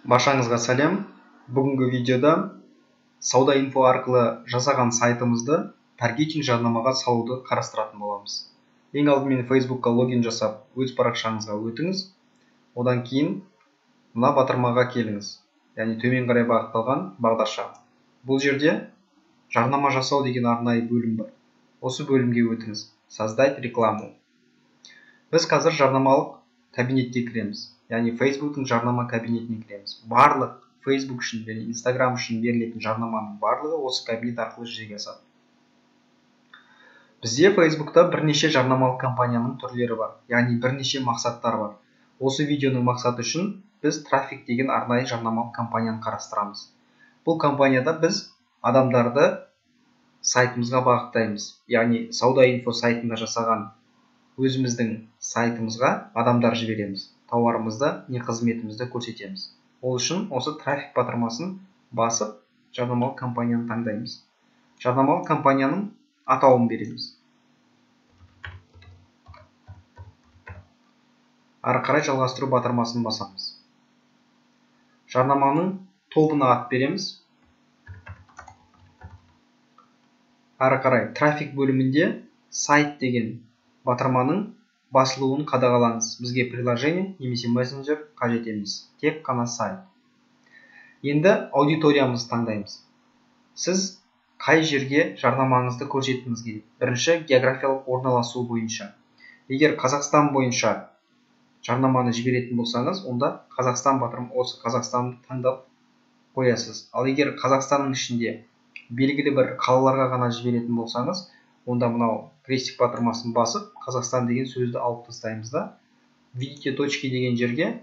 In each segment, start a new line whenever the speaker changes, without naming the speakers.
Баршаңызға сәлем. Бүгінгі видеода сауда инфо арқылы жасаған сайтымызды таргетинг жарнамаға салуды қарастыратын боламыз. Ең алдымен Facebook'қа логин жасап, өз парақшаңызға өтіңіз. Одан кейін мына батырмаға келіңіз. Яғни төмен қарай бағытталған бағдарша. Бұл жерде жарнама жасау деген арнайы бөлім бар. Осы бөлімге өтіңіз. Создать рекламу. Біз қазір жарнамалық кабинетке кіреміз. Яғни Facebook'тың жарнама кабинетіне кіреміз. Барлық Facebook үшін және Instagram үшін берілетін жарнаманың барлығы осы кабинет арқылы жүзеге асады. Бізде Facebook'та бірнеше жарнамалық компанияның түрлері бар. Яғни бірнеше мақсаттар бар. Осы видеоның мақсаты үшін біз трафик деген арнайы жарнамалық компанияны қарастырамыз. Бұл компанияда біз адамдарды сайтымызға бағыттаймыз. Яғни сауда инфо сайтында жасаған өзіміздің сайтымызға адамдар жібереміз. Тауарымызды не қызметімізді көрсетеміз. Ол үшін осы трафик батырмасын басып, жарнамалық компанияны таңдаймыз. Жарнамалық компанияның атауын береміз. Ары қарай жалғастыру батырмасын басамыз. Жарнаманың тобына ат береміз. Ары қарай трафик бөлімінде сайт деген батырманың басылуын қадағалаңыз. Бізге приложение немесе мессенджер қажет емес. Тек қана сайт. Енді аудиториямызды таңдаймыз. Сіз қай жерге жарнамаңызды көрсеткіңіз келеді? Бірінші, географиялық орналасу бойынша. Егер Қазақстан бойынша жарнаманы жіберетін болсаңыз, онда Қазақстан батырым осы Қазақстанды таңдап қоясыз. Ал егер Қазақстанның ішінде белгілі бір қалаларға ғана жіберетін болсаңыз, онда мынау крестик батырмасын басып, Қазақстан деген сөзді алып тастаймыз да, видите точки деген жерге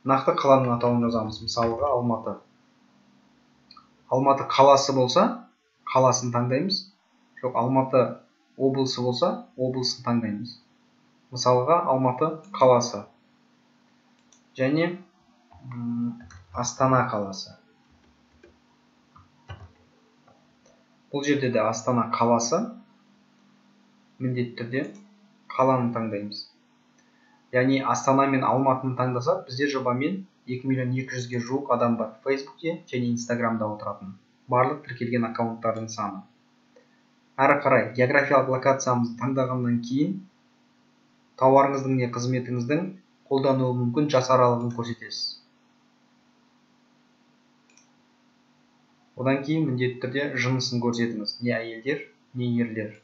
нақты қаланың атауын жазамыз. Мысалға Алматы. Алматы қаласы болса, қаласын таңдаймыз. Жоқ, Алматы облысы болса, облысын таңдаймыз. Мысалға Алматы қаласы. Және Астана қаласы. Бұл жерде де Астана қаласы. Міндетті түрде қаланы таңдаймыз. Яғни Астана мен Алматыны таңдасақ, бізде жобамен 2.200.000-ге жуық адам бар Facebook'те және Instagram'да отыратын. Барлық тіркелген аккаунттардың саны. Ары қарай географиялық локациямызды таңдағаннан кейін тауарыңыздың не қызметіңіздің қолдануы мүмкін жас аралығын көрсетесіз. Одан кейін міндетті түрде жынысын көрсетіңіз. Не әйелдер, не ерлер.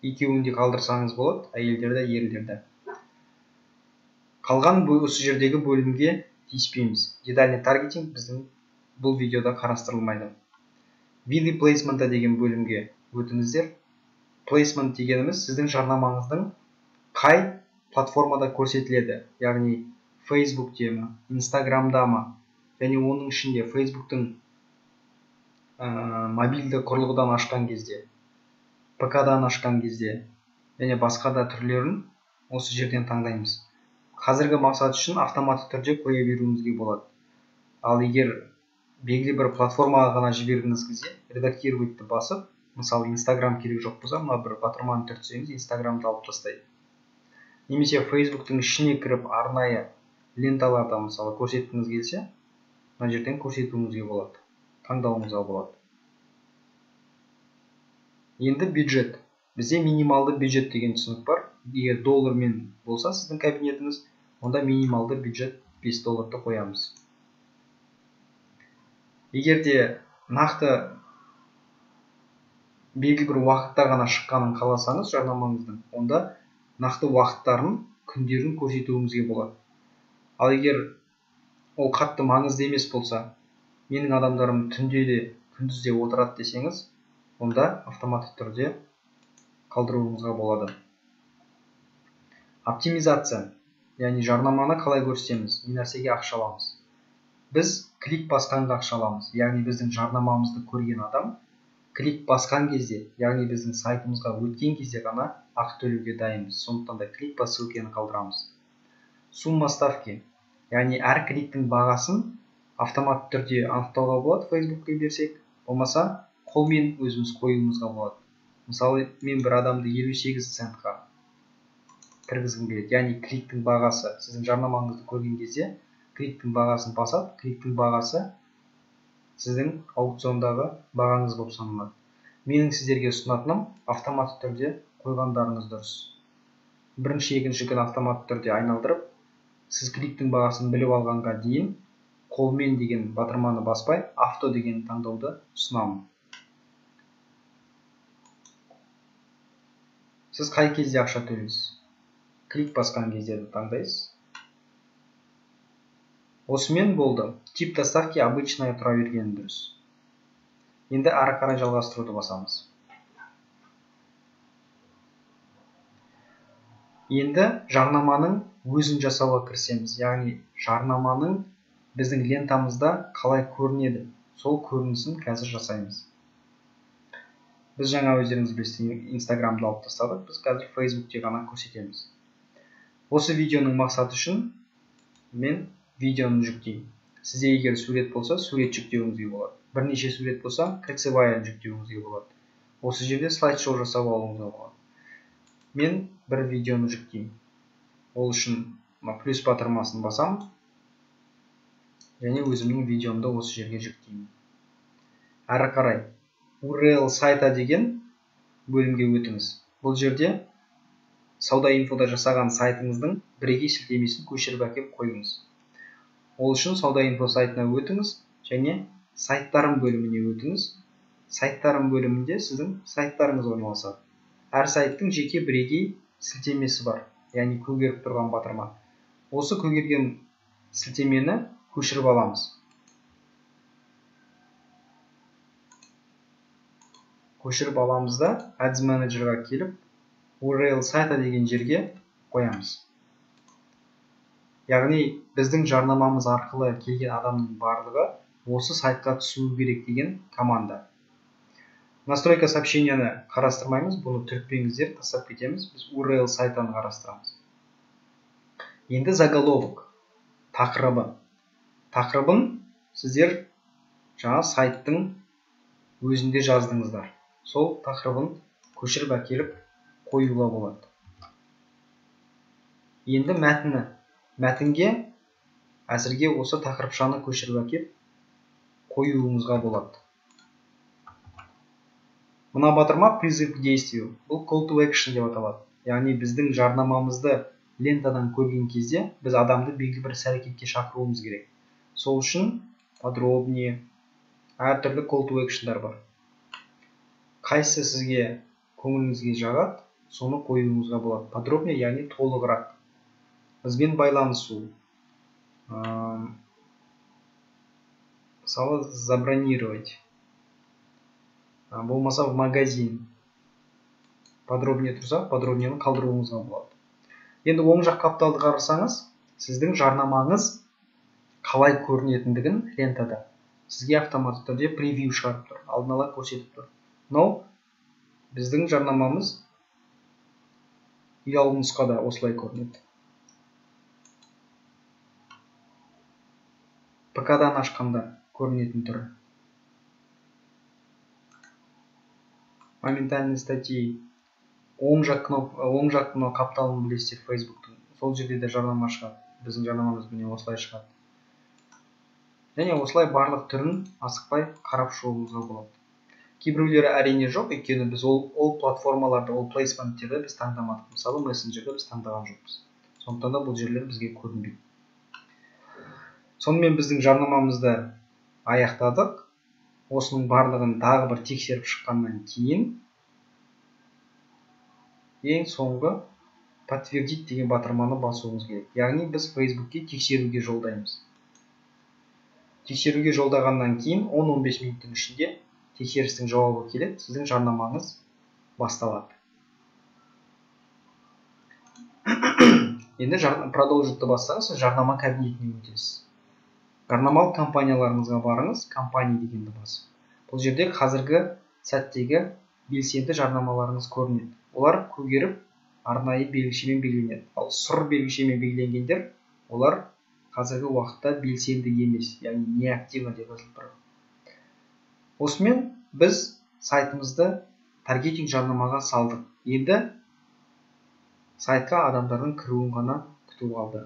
Екеуінде қалдырсаңыз болады, әйелдерді, ерлерді. Қалған осы жердегі бөлімге тиіспейміз. Детальный таргетинг біздің бұл видеода қарастырылмайды. Виды плейсмента деген бөлімге өтіңіздер. Плейсмент дегеніміз сіздің жарнамаңыздың қай платформада көрсетіледі. Яғни Facebook'те ме, Instagram'да ма, және оның ішінде Facebook'тың мобильді құрылғыдан ашқан кезде, ПК-дан ашқан кезде, және басқа да түрлерін осы жерден таңдаймыз. Қазіргі мақсат үшін автоматты түрде қоя беруімізге болады. Ал егер белгілі бір платформаға ғана жібергіңіз келсе, редактировайтты басып, мысалы Instagram керек жоқ болса, мына бір батырманы түртсеңіз, Instagram'ды алып тастайды. Немесе Facebook'тың ішіне кіріп арнайы ленталарда мысалы көрсеткіңіз келсе, мына жерден көрсетуіңізге болады, таңдауыңызға болады. Енді бюджет. Бізде минималды бюджет деген түсінік бар. Егер доллармен болса сіздің кабинетіңіз, онда минималды бюджет $5 қоямыз. Егер де нақты белгілі бір уақытта ғана шыққанын қаласаңыз жарнамаңыздың, онда нақты уақыттарын, күндерін көрсетуіңізге болады. Ал егер ол қатты маңызды емес болса, менің адамдарым түнде де, күндізде отырады десеңіз, онда автоматты түрде қалдыруыңызға болады. Оптимизация. Яғни жарнаманы қалай көрсетеміз, не нәрсеге ақша аламыз. Біз клик басқанға ақша аламыз. Яғни біздің жарнамамызды көрген адам клик басқан кезде, яғни біздің сайтымызға өткен кезде ғана ақы төлеуге дайынбыз. Сондықтан да клик по ссылкені қалдырамыз. Сумма ставки. Яғни әр кликтің бағасын автоматты түрде анықтауға болады Facebook'қа берсек, болмаса қолмен өзіміз қоюымызға болады. Мысалы, мен бір адамды 58 центқа кіргізгім келеді. Яғни кликтің бағасы, сіздің жарнамаңызды көрген кезде кликтің бағасын басады, кликтің бағасы сіздің аукциондағы бағаңыз болып саналады. Менің сіздерге ұсынатыным автоматты түрде қойғандарыңыз дұрыс. Бірінші, екінші күн автоматты түрде айналдырып, сіз кликтің бағасын біліп алғанға дейін қолмен деген батырманы баспай, авто деген таңдауды ұсынамын. Сіз қай кезде ақша төлейсіз? Клик басқан кезде таңдайсыз. Осымен болды. Тип доставки обычная тұра бергені дұрыс. Енді ары қарай жалғастыруды басамыз. Енді жарнаманың өзін жасауға кірісеміз. Яғни жарнаманың біздің лентамызда қалай көрінеді, сол көрінісін қазір жасаймыз. Біз жаңа өздеріңіз білесіздер, Инстаграмды алып тастадық, біз қазір Фейсбукте ғана көрсетеміз. Осы видеоның мақсаты үшін мен видеоны жүктеймін. Сізде егер сурет болса, сурет жүктеуіңізге болады. Бірнеше сурет болса, кольцеваяны жүктеуіңізге болады. Осы жерде слайд-шоу жасап алуыңызға болады. Мен бір видеоны жүктеймін. Ол үшін плюс батырмасын басамын және өзімнің видеомды осы жерге жүктеймін. Әрі қарай URL сайта деген бөлімге өтіңіз. Бұл жерде сауда инфода жасаған сайтыңыздың бірегей сілтемесін көшіріп әкеліп қойыңыз. Ол үшін сауда инфо сайтына өтіңіз және сайттарым бөліміне өтіңіз. Сайттарым бөлімінде сіздің сайттарыңыз орналасады. Әр сайттың жеке бірегей сілтемесі бар, яғни көгеріп тұрған батырма. Осы көгерген сілтемені көшіріп аламыз. Көшіріп аламыз да Ads Manager-ға келіп, URL сайта деген жерге қоямыз. Яғни біздің жарнамамыз арқылы келген адамның барлығы осы сайтқа түсуі керек деген команда. Настройка сообщенияны қарастырмаймыз, бұны түртпеңіздер, тастап кетеміз. Біз URL сайтаны қарастырамыз. Енді заголовок, тақырыбы. Тақырыбын сіздер жаңа сайттың өзінде жаздыңыздар. Сол тақырыбын көшіріп әкеліп қоюға болады. Енді мәтіні. Мәтінге әзірге осы тақырыпшаны көшіріп әкеліп қоюыңызға болады. Мына батырма призыв к действию. Бұл call to action деп аталады. Яғни біздің жарнамамызды лентадан көрген кезде біз адамды белгілі бір іс-әрекетке шақыруымыз керек. Сол үшін подробнее әртүрлі call to action'дар бар. Қайсы сізге көңіліңізге жағады, соны қоюыңызға болады. Подробнее, яғни толығырақ. Бізбен байланысу. Мысалы, забронировать. Болмаса в магазин. Подробнее тұрса, подробнені қалдыруыңызға болады. Енді оң жақ қапталды қарасаңыз, сіздің жарнамаңыз қалай көрінетіндігін лентада сізге автоматты түрде превью шығарып тұр, алдын ала көрсетіп тұр. Мынау біздің жарнамамыз ұялы нұсқада осылай көрінеді. ПК-дан ашқанда көрінетін түрі. Моментальный статьи. Оң жақ қапталын білесіздер Фейсбуктың. Сол жерде де жарнама шығады. Біздің жарнамамыз міне осылай шығады. Және осылай барлық түрін асықпай қарап шығуымызға болады. Кейбіреулері әрине жоқ, өйткені біз ол платформаларды, ол плейсменттерді біз таңдамадық. Мысалы, мессенджерді біз таңдаған жоқпыз. Сондықтан да бұл жерлер бізге көрінбейді. Сонымен біздің жарнамамызды аяқтадық. Осының барлығын тағы бір тексеріп шыққаннан кейін ең соңғы подтвердить деген батырманы басуымыз керек. Яғни біз Фейсбукке тексеруге жолдаймыз. Тексеруге жолдағаннан кейін 10-15 минуттың ішінде тексерістің жауабы келеді, сіздің жарнамаңыз басталады. Енді продолжитті бассаңыз, сіз жарнама кабинетіне өтесіз. Жарнамалық компанияларыңызға барыңыз, компания дегенді басып. Бұл жерде қазіргі сәттегі белсенді жарнамаларыңыз көрінеді. Олар көгеріп, арнайы белгішемен белгіленеді. Ал сұр белгішемен белгіленгендер, олар қазіргі уақытта белсенді емес, яғни неактивно деп жазылып тұр. Осымен біз сайтымызды таргетинг жарнамаға салдық. Енді Сайтқа адамдардың кіруін ғана күтіп алды.